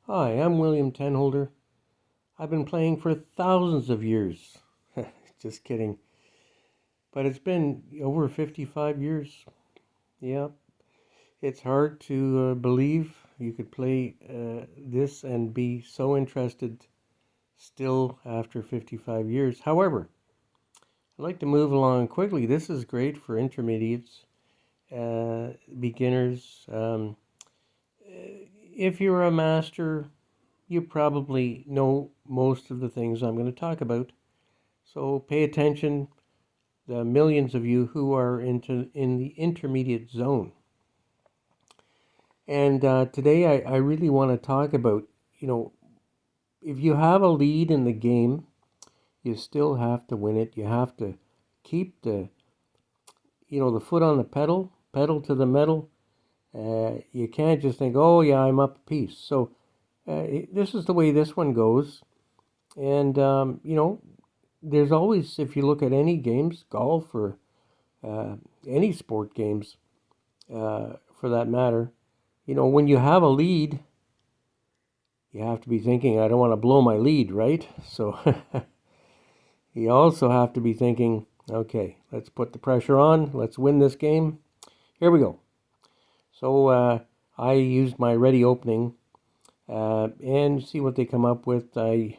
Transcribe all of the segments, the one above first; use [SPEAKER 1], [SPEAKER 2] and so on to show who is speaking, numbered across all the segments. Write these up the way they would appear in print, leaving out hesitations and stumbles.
[SPEAKER 1] Hi, I'm William Tenholder. I've been playing for thousands of years. Just kidding. But it's been over 55 years. Yeah, it's hard to believe you could play this and be so interested still after 55 years. However, I'd like to move along quickly. This is great for intermediates, beginners. If you're a master, you probably know most of the things I'm going to talk about. So pay attention, the millions of you who are in the intermediate zone. And today I really want to talk about, you know, if you have a lead in the game, you still have to win it. You have to keep the foot on the pedal, pedal to the metal. You can't just think, oh yeah, I'm up a piece. So this is the way this one goes. And, there's always, if you look at any games, golf or any sport games, for that matter, when you have a lead, you have to be thinking, I don't want to blow my lead, right? So you also have to be thinking, okay, let's put the pressure on. Let's win this game. Here we go. So I used my ready opening and see what they come up with. I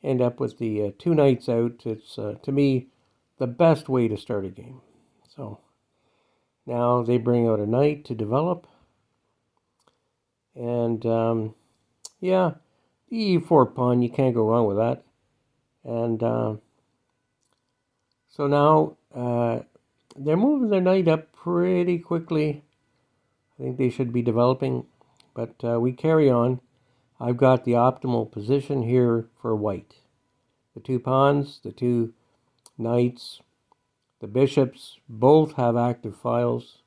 [SPEAKER 1] end up with the two knights out. It's, to me, the best way to start a game. So now they bring out a knight to develop. And yeah, the e4 pawn, you can't go wrong with that. And so now they're moving their knight up pretty quickly. I think they should be developing, but we carry on. I've got the optimal position here for white. The two pawns, the two knights, the bishops both have active files.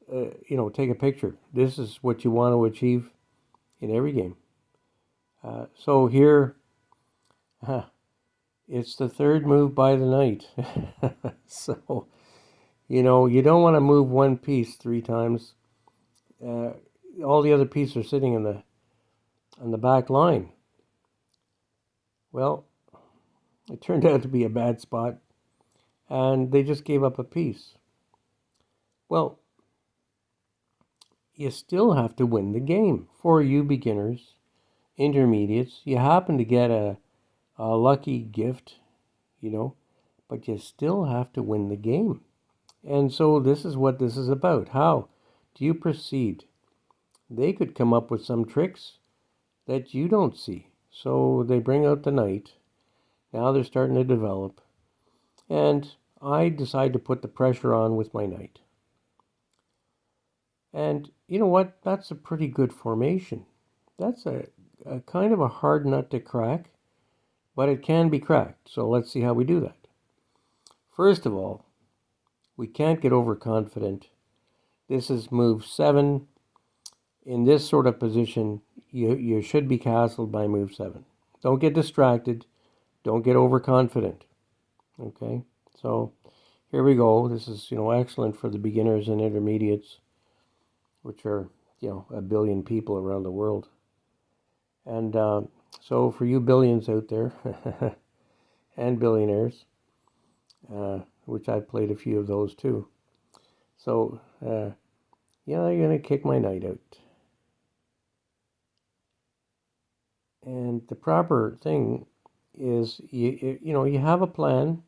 [SPEAKER 1] Take a picture. This is what you want to achieve in every game. So here, it's the third move by the knight. So, you don't want to move one piece three times. All the other pieces are sitting on the back line. Well, it turned out to be a bad spot, and they just gave up a piece. Well, you still have to win the game. For you beginners, intermediates, you happen to get a lucky gift, but you still have to win the game. And so this is what this is about. How do you proceed? They could come up with some tricks that you don't see. So they bring out the knight. Now they're starting to develop. And I decide to put the pressure on with my knight. And you know what? That's a pretty good formation. That's a kind of a hard nut to crack, but it can be cracked. So let's see how we do that. First of all, we can't get overconfident. This is move 7. In this sort of position, you should be castled by move 7. Don't get distracted. Don't get overconfident. Okay? So here we go. This is, excellent for the beginners and intermediates, which are, a billion people around the world. And so for you billions out there and billionaires, which I've played a few of those too. So, yeah, I'm going to kick my knight out. And the proper thing is, you have a plan.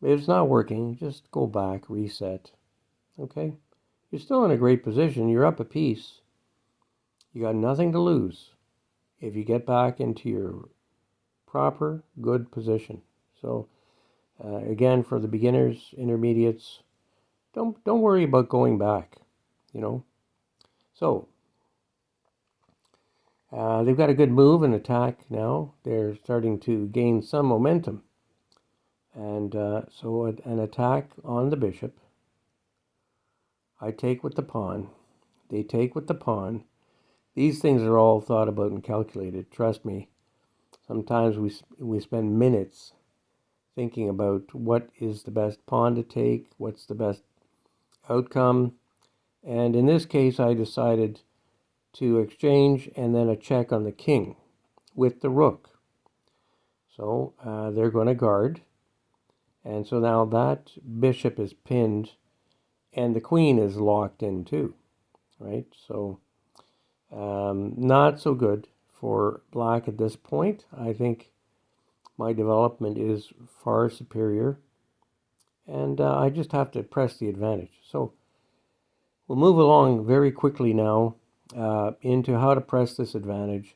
[SPEAKER 1] If it's not working, just go back, reset. Okay? You're still in a great position. You're up a piece. You got nothing to lose if you get back into your proper, good position. So, again, for the beginners, intermediates, don't worry about going back. So, they've got a good move and attack now. They're starting to gain some momentum. And so an attack on the bishop. I take with the pawn. They take with the pawn. These things are all thought about and calculated. Trust me. Sometimes we spend minutes thinking about what is the best pawn to take, what's the best outcome. And in this case, I decided to exchange, and then a check on the king with the rook. So they're going to guard. And so now that bishop is pinned and the queen is locked in too, right? So not so good for black at this point. I think my development is far superior, and I just have to press the advantage. So we'll move along very quickly now into how to press this advantage.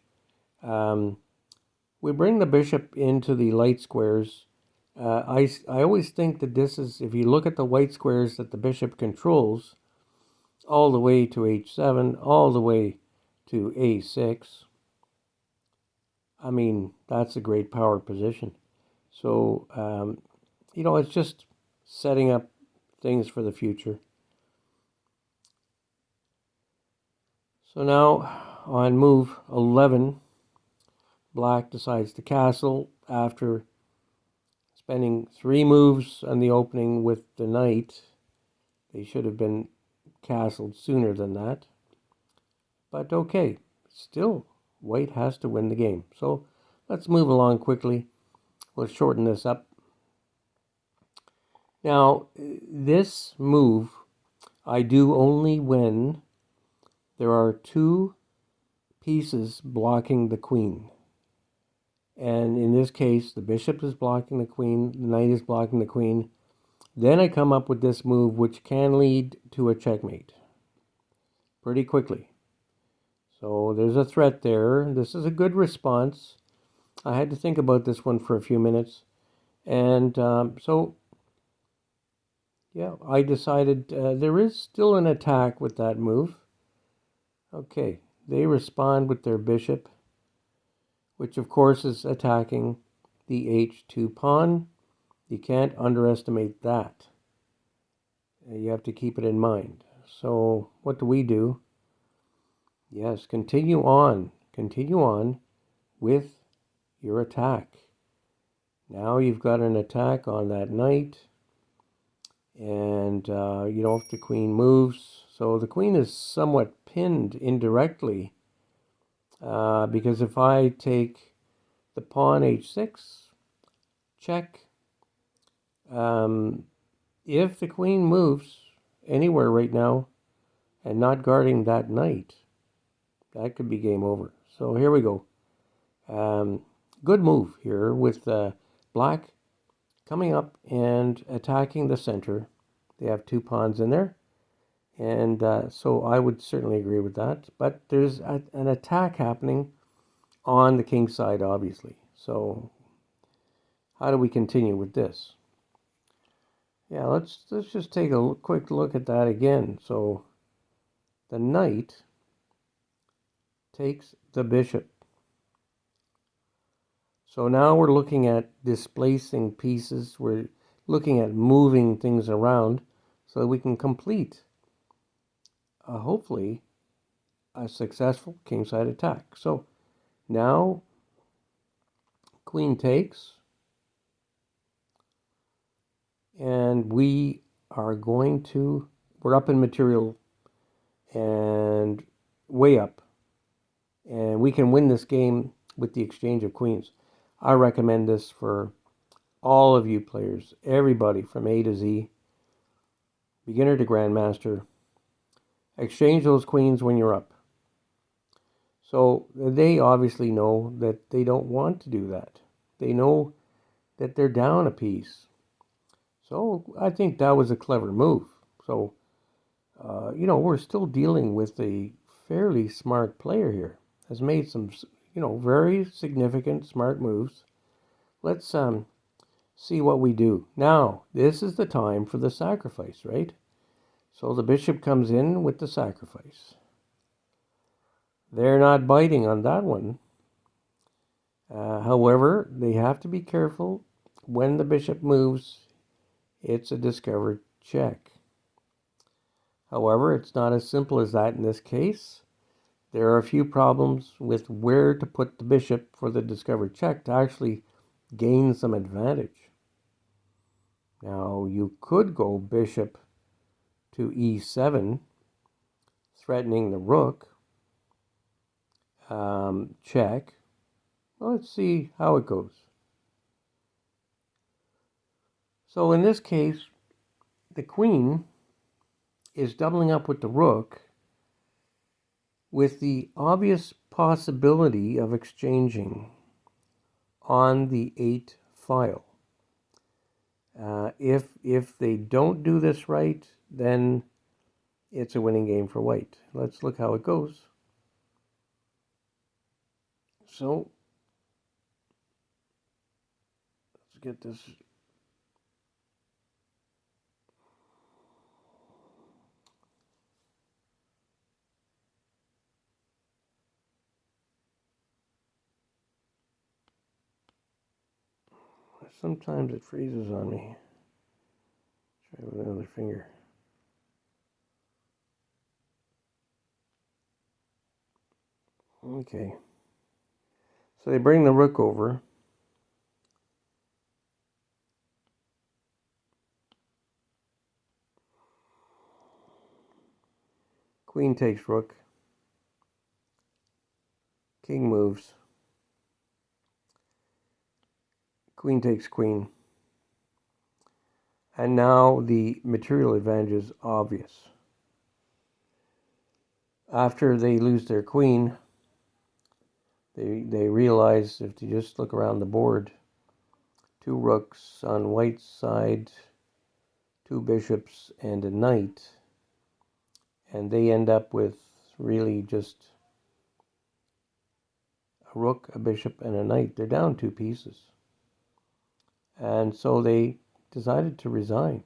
[SPEAKER 1] We bring the bishop into the light squares. I always think that this is, if you look at the white squares that the bishop controls, all the way to h7, all the way to a6, I mean, that's a great power position. So, it's just setting up things for the future. So now on move 11, black decides to castle after spending 3 moves on the opening with the knight. They should have been castled sooner than that. But okay, still, white has to win the game. So let's move along quickly. We'll shorten this up. Now, this move I do only when there are 2 pieces blocking the queen. And in this case, the bishop is blocking the queen, the knight is blocking the queen. Then I come up with this move, which can lead to a checkmate pretty quickly. So there's a threat there. This is a good response. I had to think about this one for a few minutes. And yeah, I decided there is still an attack with that move. Okay, they respond with their bishop, which of course is attacking the h2 pawn. You can't underestimate that. You have to keep it in mind. So what do? Yes, continue on with your attack. Now you've got an attack on that knight, and if the queen moves, so the queen is somewhat pinned indirectly, because if I take the pawn h6, check, if the queen moves anywhere right now and not guarding that knight, that could be game over. So here we go. Good move here with black coming up and attacking the center. They have 2 pawns in there. And so I would certainly agree with that. But there's an attack happening on the king side, obviously. So how do we continue with this? Yeah, let's just take a quick look at that again. So the knight takes the bishop. So now we're looking at displacing pieces. We're looking at moving things around so that we can complete, hopefully, a successful kingside attack. So now queen takes, and we're up in material and way up, and we can win this game with the exchange of queens. I recommend this for all of you players, everybody from A to Z, beginner to grandmaster. Exchange those queens when you're up. So they obviously know that they don't want to do that. They know that they're down a piece. So I think that was a clever move. So, we're still dealing with a fairly smart player here. Has made some, very significant smart moves. Let's see what we do. Now, this is the time for the sacrifice, right? So the bishop comes in with the sacrifice. They're not biting on that one. However, they have to be careful. When the bishop moves, it's a discovered check. However, it's not as simple as that in this case. There are a few problems with where to put the bishop for the discovered check to actually gain some advantage. Now, you could go bishop to e7, threatening the rook. check. Well, let's see how it goes. So in this case, the queen is doubling up with the rook with the obvious possibility of exchanging on the 8 file. If they don't do this right, then it's a winning game for white. Let's look how it goes. So let's get this. Sometimes it freezes on me. Try with another finger. Okay. So they bring the rook over. Queen takes rook. King moves. Queen takes queen. And now the material advantage is obvious. After they lose their queen, they realize if you just look around the board, 2 rooks on white's side, 2 bishops, and a knight, and they end up with really just a rook, a bishop, and a knight. They're down 2 pieces. And so they decided to resign.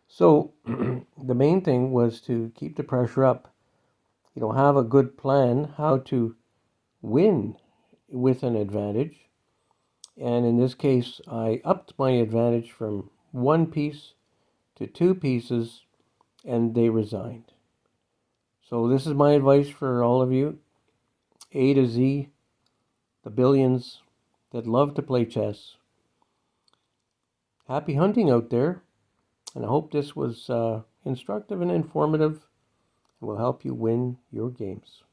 [SPEAKER 1] So the main thing was to keep the pressure up, have a good plan how to win with an advantage. And in this case, I upped my advantage from 1 piece to 2 pieces, and they resigned. So this is my advice for all of you, A to Z, the billions that love to play chess. Happy hunting out there, and I hope this was instructive and informative and will help you win your games.